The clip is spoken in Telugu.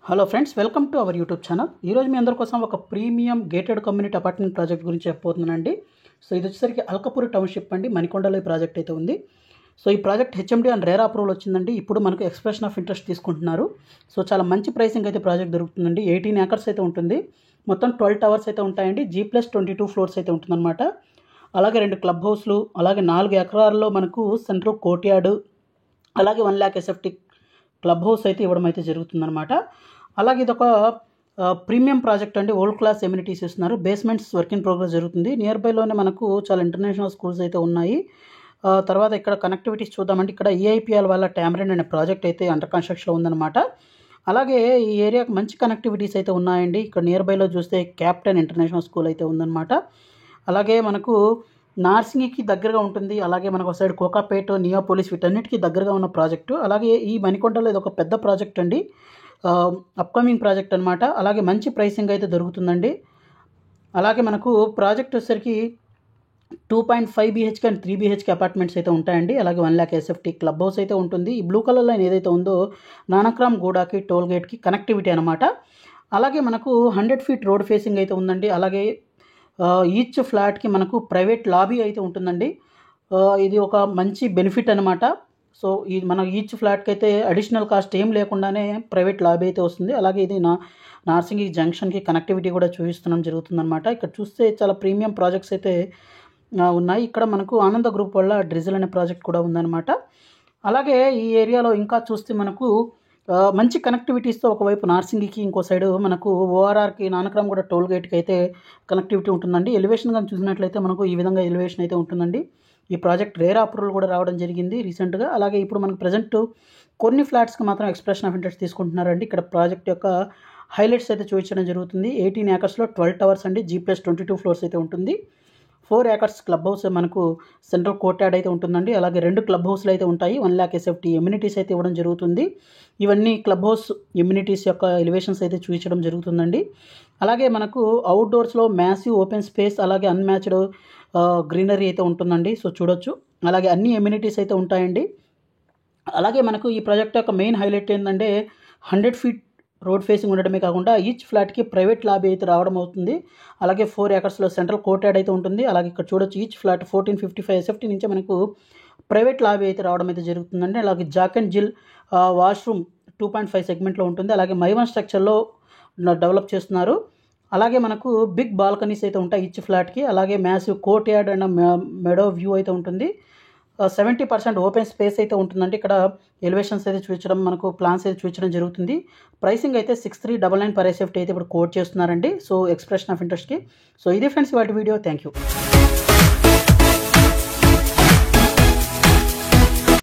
Hello friends, welcome to our YouTube channel. ఈరోజు మీ అందరి కోసం ఒక premium gated community apartment project గురించి చెప్పబోతున్నానండి. సో ఇది వచ్చేసరికి అల్కపూరి టౌన్షిప్ అండి, మణికొండలో ఈ ప్రాజెక్ట్ అయితే ఉంది. సో ఈ project HMD and RERA approval వచ్చిందండి. ఇప్పుడు మనకు ఎక్స్ప్రెషన్ ఆఫ్ ఇంట్రెస్ట్ తీసుకుంటున్నారు. సో చాలా మంచి ప్రైసింగ్ అయితే ప్రాజెక్ట్ దొరుకుతుందండి. 18 ఏకర్స్ అయితే ఉంటుంది. మొత్తం 12 టవర్స్ అయితే ఉంటాయండి. G+22 ఫ్లోర్స్ అయితే ఉంటుందన్నమాట. అలాగే 2 క్లబ్ హౌస్లు, అలాగే 4 ఎకరాల్లో మనకు సెంట్రల్ కోర్ట్యార్డ్, అలాగే 1 lakh SFT క్లబ్ హౌస్ అయితే ఇవ్వడం అయితే జరుగుతుందన్నమాట. అలాగే ఇదొక ప్రీమియం ప్రాజెక్ట్ అండి. వరల్డ్ క్లాస్ ఎమ్యూనిటీస్ ఇస్తున్నారు. బేస్మెంట్స్ వర్క్ ఇన్ ప్రోగ్రెస్ జరుగుతుంది. నియర్ బైలోనే మనకు చాలా ఇంటర్నేషనల్ స్కూల్స్ అయితే ఉన్నాయి. తర్వాత ఇక్కడ కనెక్టివిటీస్ చూద్దామంటే ఇక్కడ EIPL వాళ్ళ టామరిన్ అనే ప్రాజెక్ట్ అయితే అండర్ కన్స్ట్రక్షన్లో ఉందన్నమాట. అలాగే ఈ ఏరియాకి మంచి కనెక్టివిటీస్ అయితే ఉన్నాయండి. ఇక్కడ నియర్ బైలో చూస్తే క్యాప్టెన్ ఇంటర్నేషనల్ స్కూల్ అయితే ఉందన్నమాట. అలాగే మనకు నార్సింగికి దగ్గరగా ఉంటుంది. అలాగే మనకు ఒక సైడ్ కోకాపేట, నియోపోలిస్ వీటన్నిటికీ దగ్గరగా ఉన్న ప్రాజెక్టు. అలాగే ఈ మణికొండలో ఇది ఒక పెద్ద ప్రాజెక్ట్ అండి, అప్కమింగ్ ప్రాజెక్ట్ అనమాట. అలాగే మంచి ప్రైసింగ్ అయితే దొరుకుతుందండి. అలాగే మనకు ప్రాజెక్ట్ వచ్చేసరికి 2.5 BHK అండ్ 3 BHK అపార్ట్మెంట్స్ అయితే ఉంటాయండి. అలాగే 1 lakh SFT క్లబ్ హౌస్ అయితే ఉంటుంది. ఈ బ్లూ కలర్ లైన్ ఏదైతే ఉందో నానక్రామ్ గూడాకి టోల్ గేట్కి కనెక్టివిటీ అనమాట. అలాగే మనకు 100 feet రోడ్ ఫేసింగ్ అయితే ఉందండి. అలాగే ఈచ్ ఫ్లాట్కి మనకు ప్రైవేట్ లాబీ అయితే ఉంటుందండి. ఇది ఒక మంచి బెనిఫిట్ అనమాట. సో ఈ మన ఈచ్ ఫ్లాట్కి అయితే అడిషనల్ కాస్ట్ ఏం లేకుండానే ప్రైవేట్ లాబీ అయితే వస్తుంది. అలాగే ఇది నార్సింగి జంక్షన్కి కనెక్టివిటీ కూడా చూపిస్తున్నాం జరుగుతుందన్నమాట. ఇక్కడ చూస్తే చాలా ప్రీమియం ప్రాజెక్ట్స్ అయితే ఉన్నాయి. ఇక్కడ మనకు ఆనంద గ్రూప్ వల్ల డ్రిజిల్ అనే ప్రాజెక్ట్ కూడా ఉందన్నమాట. అలాగే ఈ ఏరియాలో ఇంకా చూస్తే మనకు మంచి కనెక్టివిటీస్తో ఒకవైపు నార్సింగికి, ఇంకో సైడ్ మనకు ORRకి నానక్రామ్ కూడా టోల్ గేట్కి అయితే కనెక్టివిటీ ఉంటుందండి. ఎలివేషన్ కానీ చూసినట్లయితే మనకు ఈ విధంగా ఎలివేషన్ అయితే ఉంటుందండి. ఈ ప్రాజెక్ట్ రేరా అప్రూవల్ కూడా రావడం జరిగింది రీసెంట్గా. అలాగే ఇప్పుడు మనకు ప్రజెంట్ కొన్ని ఫ్లాట్స్కి మాత్రం ఎక్స్ప్రెషన్ ఆఫ్ ఇంట్రెస్ట్ తీసుకుంటున్నారండి. ఇక్కడ ప్రాజెక్ట్ యొక్క హైలైట్స్ అయితే చూపించడం జరుగుతుంది. 18 ఏకర్స్లో 12 టవర్స్ అండి. G+22 ఫ్లోర్స్ అయితే ఉంటుంది. 4 ఏకర్స్ క్లబ్ హౌస్ మనకు సెంట్రల్ కోర్ట్యార్డ్ అయితే ఉంటుందండి. అలాగే 2 క్లబ్ హౌస్లు అయితే ఉంటాయి. 1 lakh SFT ఎమ్యూనిటీస్ అయితే ఇవ్వడం జరుగుతుంది. ఇవన్నీ క్లబ్ హౌస్ ఎమ్యూనిటీస్ యొక్క ఎలివేషన్స్ అయితే చూపించడం జరుగుతుందండి. అలాగే మనకు అవుట్డోర్స్లో మ్యాసివ్ ఓపెన్ స్పేస్, అలాగే అన్మ్యాచ్డ్ గ్రీనరీ అయితే ఉంటుందండి. సో చూడొచ్చు. అలాగే అన్ని ఎమ్యూనిటీస్ అయితే ఉంటాయండి. అలాగే మనకు ఈ ప్రాజెక్ట్ యొక్క మెయిన్ హైలైట్ ఏంటంటే 100 feet రోడ్ ఫేసింగ్ ఉండడమే కాకుండా ఈచ్ ఫ్లాట్కి ప్రైవేట్ లాబీ అయితే రావడం అవుతుంది. అలాగే 4 ఏకర్స్లో సెంట్రల్ కోర్ట్యార్డ్ అయితే ఉంటుంది. అలాగే ఇక్కడ చూడొచ్చు ఈచ్ ఫ్లాట్ 1455 SFT నుంచి మనకు ప్రైవేట్ లాబీ అయితే రావడం అయితే జరుగుతుందండి. అలాగే జాక్ అండ్ జిల్ వాష్రూమ్ 2.5 సెగ్మెంట్లో ఉంటుంది. అలాగే మైవన్ స్ట్రక్చర్లో డెవలప్ చేస్తున్నారు. అలాగే మనకు బిగ్ బాల్కనీస్ అయితే ఉంటాయి ఈచ్ ఫ్లాట్కి. అలాగే మ్యాసివ్ కోర్ట్యార్డ్ అండ్ మెడో వ్యూ అయితే ఉంటుంది. 70% ఓపెన్ స్పేస్ అయితే ఉంటుందండి. ఇక్కడ ఎలివేషన్స్ అయితే చూపించడం, మనకు ప్లాన్స్ అయితే చూపించడం జరుగుతుంది. ప్రైసింగ్ అయితే 6399 per SFT అయితే ఇప్పుడు కోట్ చేస్తున్నారండి. సో ఎక్స్ప్రెషన్ ఆఫ్ ఇంట్రెస్ట్కి. సో ఇది ఫ్రెండ్స్ వాటి వీడియో. Thank you.